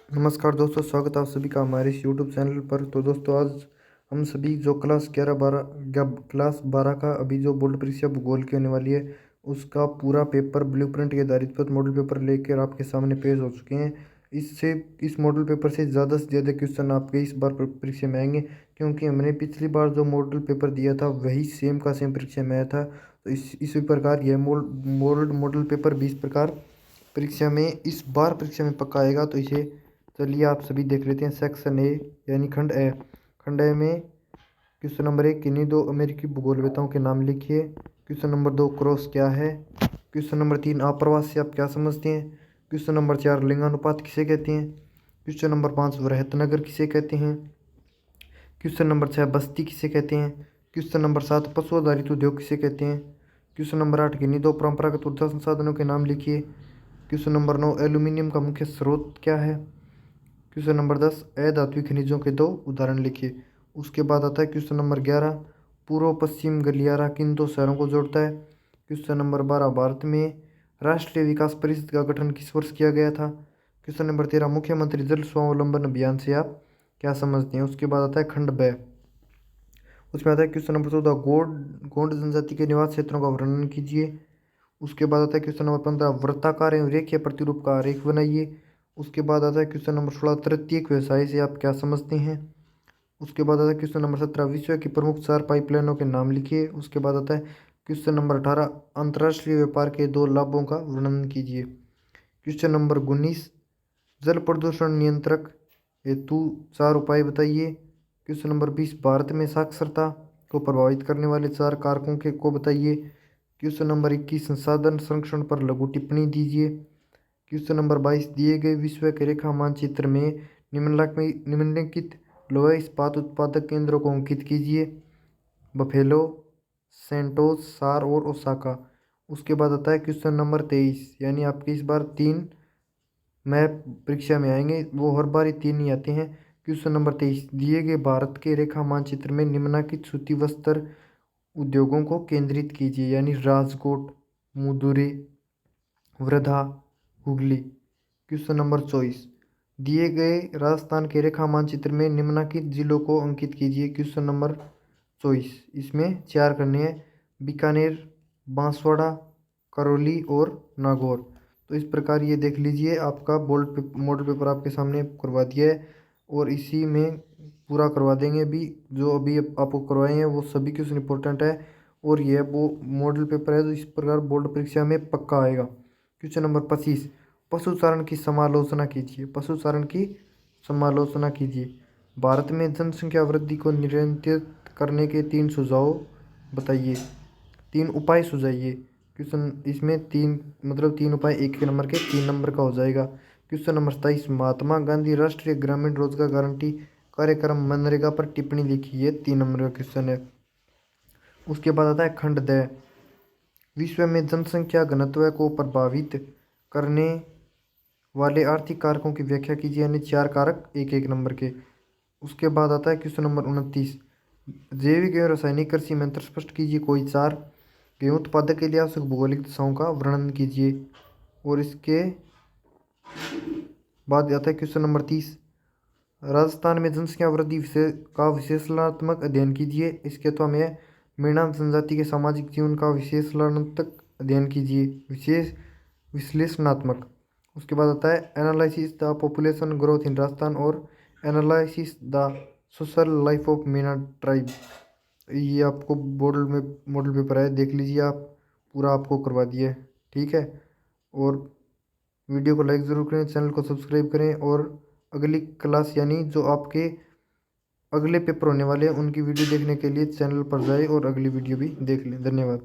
नमस्कार दोस्तों, स्वागत है आप सभी का हमारे इस यूट्यूब चैनल पर। तो दोस्तों, आज हम सभी जो क्लास 12 का अभी जो बोर्ड परीक्षा भूगोल की होने वाली है, उसका पूरा पेपर ब्लूप्रिंट के आधारित पर मॉडल पेपर लेकर आपके सामने पेश हो चुके हैं। इससे इस मॉडल पेपर से ज़्यादा क्वेश्चन आपके इस बार परीक्षा में आएंगे, क्योंकि हमने पिछली बार जो मॉडल पेपर दिया था वही सेम का सेम परीक्षा में आया था। तो इसी प्रकार यह मॉडल पेपर भी इस प्रकार परीक्षा में इस बार परीक्षा में पक्का आएगा। तो इसे चलिए आप सभी देख लेते हैं। सेक्शन ए यानी खंड ए। खंड ए में क्वेश्चन नंबर 1, किन्हीं दो अमेरिकी भूगोलवेताओं के नाम लिखिए। क्वेश्चन नंबर 2, क्रॉस क्या है। क्वेश्चन नंबर 3, आप्रवास से आप क्या समझते हैं। क्वेश्चन नंबर 4, लिंगानुपात किसे कहते हैं। क्वेश्चन नंबर 5, वृहत नगर किसे कहते हैं। क्वेश्चन नंबर 6, बस्ती किसे कहते हैं। क्वेश्चन नंबर 7, पशु आधारित उद्योग किसे कहते हैं। क्वेश्चन नंबर 8, किन्हीं दो परंपरागत ऊर्जा संसाधनों के नाम लिखिए। क्वेश्चन नंबर 9, एल्यूमिनियम का मुख्य स्रोत क्या है। क्वेश्चन नंबर 10, अधातुई खनिजों के दो उदाहरण लिखिए। उसके बाद आता है क्वेश्चन नंबर 11, पूर्व पश्चिम गलियारा किन दो शहरों को जोड़ता है। क्वेश्चन नंबर 12, भारत में राष्ट्रीय विकास परिषद का गठन किस वर्ष किया गया था। क्वेश्चन नंबर 13, मुख्यमंत्री जल स्वावलंबन अभियान से आप क्या समझते हैं। उसके बाद आता है खंड ब। उसमें आता है क्वेश्चन नंबर 14, गोंड जनजाति के निवास क्षेत्रों का वर्णन कीजिए। उसके बाद आता है क्वेश्चन नंबर 15, वृत्ताकार एवं रेखीय प्रतिरूप का आरेख बनाइए। उसके बाद आता है क्वेश्चन नंबर 16, तृतीयक व्यवसाय से आप क्या समझते हैं। उसके बाद आता है क्वेश्चन नंबर 17, विश्व की प्रमुख 4 पाइपलाइनों के नाम लिखिए। उसके बाद आता है क्वेश्चन नंबर 18, अंतर्राष्ट्रीय व्यापार के 2 लाभों का वर्णन कीजिए। क्वेश्चन नंबर 19, जल प्रदूषण नियंत्रक हेतु 4 उपाय बताइए। क्वेश्चन नंबर 20, भारत में साक्षरता को प्रभावित करने वाले 4 कारकों को बताइए। क्वेश्चन नंबर 21, संसाधन संरक्षण पर लघु टिप्पणी दीजिए। क्वेश्चन नंबर 22, दिए गए विश्व के रेखा मानचित्र में निम्नलिखित लोहा इस्पात उत्पादक केंद्रों को अंकित कीजिए। बफेलो, सेंटोस, सार और ओसाका। उसके बाद आता है क्वेश्चन नंबर 23, यानी आपके इस बार 3 मैप परीक्षा में आएंगे, वो हर बार ही 3 ही आते हैं। क्वेश्चन नंबर 23, दिए गए भारत के रेखा मानचित्र में निम्नलिखित सूती वस्त्र उद्योगों को केंद्रित कीजिए, यानी राजकोट, मुदुरै, वर्धा, हुगली। क्वेश्चन नंबर 24, दिए गए राजस्थान के रेखा मानचित्र में निम्नलिखित जिलों को अंकित कीजिए। क्वेश्चन नंबर 24, इसमें 4 करने हैं, बीकानेर, बांसवाड़ा, करौली और नागौर। तो इस प्रकार ये देख लीजिए, आपका मॉडल पेपर आपके सामने करवा दिया है और इसी में पूरा करवा देंगे। भी जो अभी आपको करवाए हैं वो सभी क्वेश्चन इंपॉर्टेंट है और ये वो मॉडल पेपर है, तो इस प्रकार बोर्ड परीक्षा में पक्का आएगा। क्वेश्चन नंबर 25, पशुचारण की समालोचना कीजिए। पशुचारण की समालोचना कीजिए। भारत में जनसंख्या वृद्धि को नियंत्रित करने के 3 सुझाव बताइए, 3 उपाय सुझाइए। क्वेश्चन इसमें 3 उपाय 1 नंबर के 3 नंबर का हो जाएगा। क्वेश्चन नंबर 27, महात्मा गांधी राष्ट्रीय ग्रामीण रोजगार गारंटी कार्यक्रम मनरेगा पर टिप्पणी लिखी। ये 3 नंबर का क्वेश्चन है। उसके बाद आता है खंड द, विश्व में जनसंख्या घनत्व को प्रभावित करने वाले आर्थिक कारकों की व्याख्या कीजिए, यानी 4 कारक 1 नंबर के। उसके बाद आता है क्वेश्चन नंबर 29, जैविक एवं रासायनिक कृषि में अंतर स्पष्ट कीजिए कोई 4। गेहूं उत्पादक के लिए आवश्यक भौगोलिक दिशाओं का वर्णन कीजिए। और इसके बाद आता है क्वेश्चन नंबर 30, राजस्थान में जनसंख्या वृद्धि का विश्लेषणात्मक अध्ययन कीजिए। इसके तो हमें मीणा जनजाति के सामाजिक जीवन का विश्लेषणात्मक अध्ययन कीजिए, विश्लेषणात्मक। उसके बाद आता है analysis the population growth in Rajasthan और analysis the social life of Meena tribe. ये आपको मॉडल पेपर है, देख लीजिए आप, पूरा आपको करवा दिया है। ठीक है, और वीडियो को लाइक ज़रूर करें, चैनल को सब्सक्राइब करें और अगली क्लास यानी जो आपके अगले पेपर होने वाले हैं उनकी वीडियो देखने के लिए चैनल पर जाएं और अगली वीडियो भी देख लें। धन्यवाद।